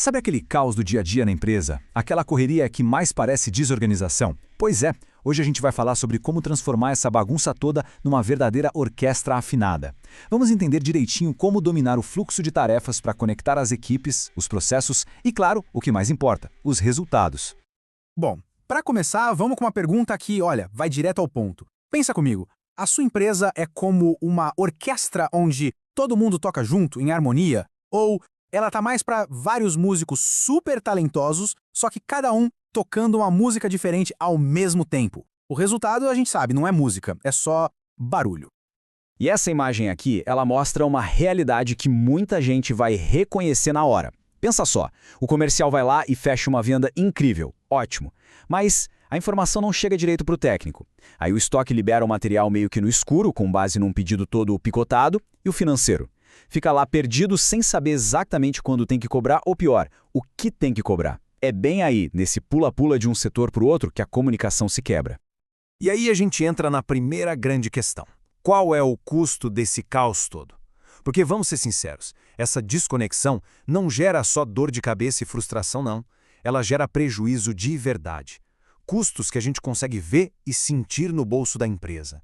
Sabe aquele caos do dia a dia na empresa? Aquela correria que mais parece desorganização? Pois é, hoje a gente vai falar sobre como transformar essa bagunça toda numa verdadeira orquestra afinada. Vamos entender direitinho como dominar o fluxo de tarefas para conectar as equipes, os processos e, claro, o que mais importa, os resultados. Bom, para começar, vamos com uma pergunta que, olha, vai direto ao ponto. Pensa comigo, a sua empresa é como uma orquestra onde todo mundo toca junto, em harmonia? Ou ela tá mais para vários músicos super talentosos, só que cada um tocando uma música diferente ao mesmo tempo? O resultado, a gente sabe, não é música, é só barulho. E essa imagem aqui, ela mostra uma realidade que muita gente vai reconhecer na hora. Pensa só, o comercial vai lá e fecha uma venda incrível, ótimo. Mas a informação não chega direito para o técnico. Aí o estoque libera o material meio que no escuro, com base num pedido todo picotado, e o financeiro fica lá perdido sem saber exatamente quando tem que cobrar, ou pior, o que tem que cobrar. É bem aí, nesse pula-pula de um setor para o outro, que a comunicação se quebra. E aí a gente entra na primeira grande questão. Qual é o custo desse caos todo? Porque, vamos ser sinceros, essa desconexão não gera só dor de cabeça e frustração, não. Ela gera prejuízo de verdade. Custos que a gente consegue ver e sentir no bolso da empresa.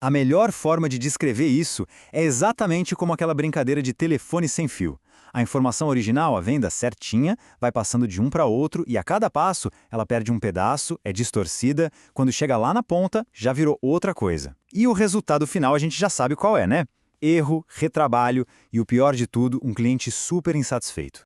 A melhor forma de descrever isso é exatamente como aquela brincadeira de telefone sem fio. A informação original, a venda certinha, vai passando de um para outro e a cada passo ela perde um pedaço, é distorcida, quando chega lá na ponta já virou outra coisa. E o resultado final a gente já sabe qual é, né? Erro, retrabalho e o pior de tudo, um cliente super insatisfeito.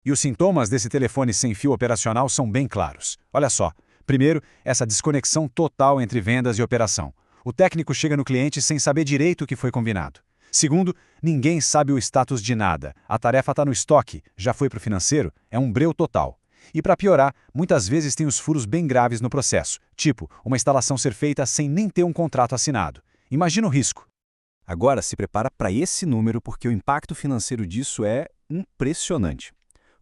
E os sintomas desse telefone sem fio operacional são bem claros. Olha só, primeiro, essa desconexão total entre vendas e operação. O técnico chega no cliente sem saber direito o que foi combinado. Segundo, ninguém sabe o status de nada. A tarefa está no estoque, já foi para o financeiro, é um breu total. E para piorar, muitas vezes tem os furos bem graves no processo, tipo uma instalação ser feita sem nem ter um contrato assinado. Imagina o risco. Agora se prepara para esse número porque o impacto financeiro disso é impressionante.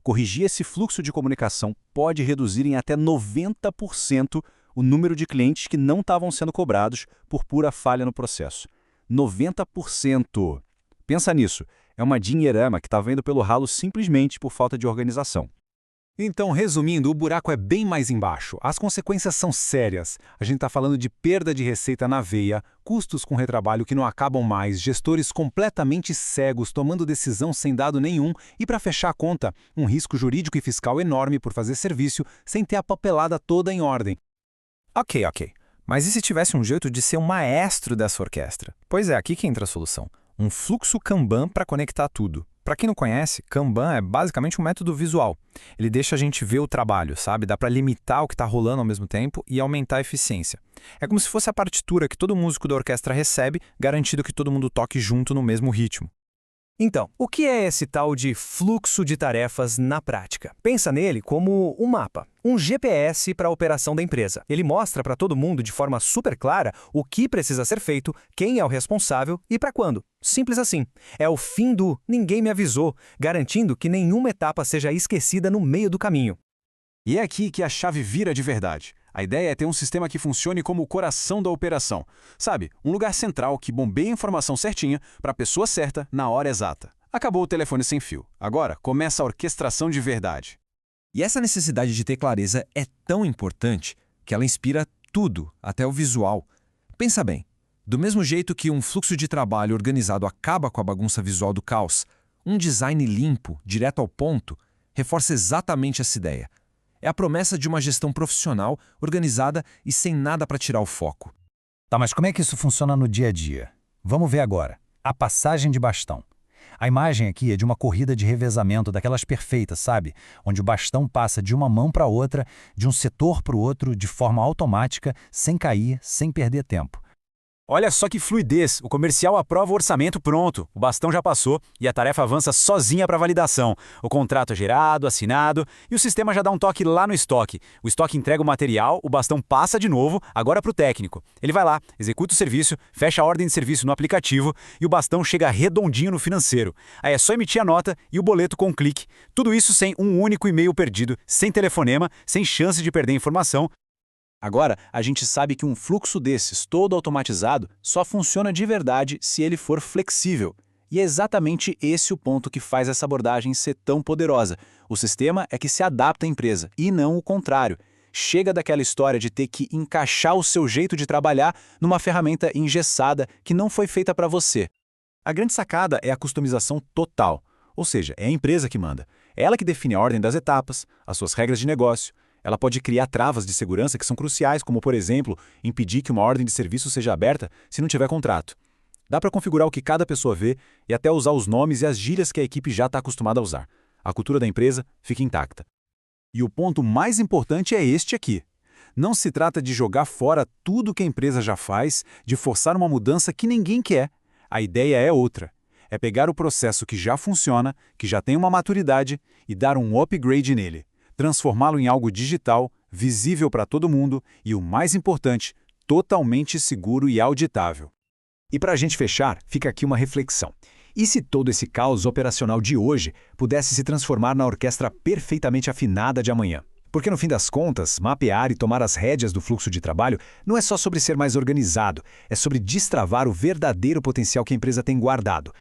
Corrigir esse fluxo de comunicação pode reduzir em até 90% o número de clientes que não estavam sendo cobrados por pura falha no processo. 90%! Pensa nisso, é uma dinheirama que estava indo pelo ralo simplesmente por falta de organização. Então, resumindo, o buraco é bem mais embaixo. As consequências são sérias. A gente está falando de perda de receita na veia, custos com retrabalho que não acabam mais, gestores completamente cegos tomando decisão sem dado nenhum e, para fechar a conta, um risco jurídico e fiscal enorme por fazer serviço sem ter a papelada toda em ordem. Ok. Mas e se tivesse um jeito de ser um maestro dessa orquestra? Pois é, aqui que entra a solução. Um fluxo Kanban para conectar tudo. Para quem não conhece, Kanban é basicamente um método visual. Ele deixa a gente ver o trabalho, sabe? Dá para limitar o que está rolando ao mesmo tempo e aumentar a eficiência. É como se fosse a partitura que todo músico da orquestra recebe, garantindo que todo mundo toque junto no mesmo ritmo. Então, o que é esse tal de fluxo de tarefas na prática? Pensa nele como um mapa, um GPS para a operação da empresa. Ele mostra para todo mundo de forma super clara o que precisa ser feito, quem é o responsável e para quando. Simples assim. É o fim do "ninguém me avisou", garantindo que nenhuma etapa seja esquecida no meio do caminho. E é aqui que a chave vira de verdade. A ideia é ter um sistema que funcione como o coração da operação. Sabe, um lugar central que bombeia a informação certinha para a pessoa certa na hora exata. Acabou o telefone sem fio. Agora começa a orquestração de verdade. E essa necessidade de ter clareza é tão importante que ela inspira tudo, até o visual. Pensa bem, do mesmo jeito que um fluxo de trabalho organizado acaba com a bagunça visual do caos, um design limpo, direto ao ponto, reforça exatamente essa ideia. É a promessa de uma gestão profissional, organizada e sem nada para tirar o foco. Tá, mas como é que isso funciona no dia a dia? Vamos ver agora. A passagem de bastão. A imagem aqui é de uma corrida de revezamento, daquelas perfeitas, sabe? Onde o bastão passa de uma mão para outra, de um setor para o outro, de forma automática, sem cair, sem perder tempo. Olha só que fluidez, o comercial aprova o orçamento pronto, o bastão já passou e a tarefa avança sozinha para validação. O contrato é gerado, assinado e o sistema já dá um toque lá no estoque. O estoque entrega o material, o bastão passa de novo, agora para o técnico. Ele vai lá, executa o serviço, fecha a ordem de serviço no aplicativo e o bastão chega redondinho no financeiro. Aí é só emitir a nota e o boleto com um clique. Tudo isso sem um único e-mail perdido, sem telefonema, sem chance de perder informação. Agora, a gente sabe que um fluxo desses, todo automatizado, só funciona de verdade se ele for flexível. E é exatamente esse o ponto que faz essa abordagem ser tão poderosa. O sistema é que se adapta à empresa, e não o contrário. Chega daquela história de ter que encaixar o seu jeito de trabalhar numa ferramenta engessada que não foi feita para você. A grande sacada é a customização total, ou seja, é a empresa que manda. É ela que define a ordem das etapas, as suas regras de negócio. Ela pode criar travas de segurança que são cruciais, como, por exemplo, impedir que uma ordem de serviço seja aberta se não tiver contrato. Dá para configurar o que cada pessoa vê e até usar os nomes e as gírias que a equipe já está acostumada a usar. A cultura da empresa fica intacta. E o ponto mais importante é este aqui. Não se trata de jogar fora tudo que a empresa já faz, de forçar uma mudança que ninguém quer. A ideia é outra. É pegar o processo que já funciona, que já tem uma maturidade, e dar um upgrade nele. Transformá-lo em algo digital, visível para todo mundo e, o mais importante, totalmente seguro e auditável. E para a gente fechar, fica aqui uma reflexão. E se todo esse caos operacional de hoje pudesse se transformar na orquestra perfeitamente afinada de amanhã? Porque, no fim das contas, mapear e tomar as rédeas do fluxo de trabalho não é só sobre ser mais organizado, é sobre destravar o verdadeiro potencial que a empresa tem guardado.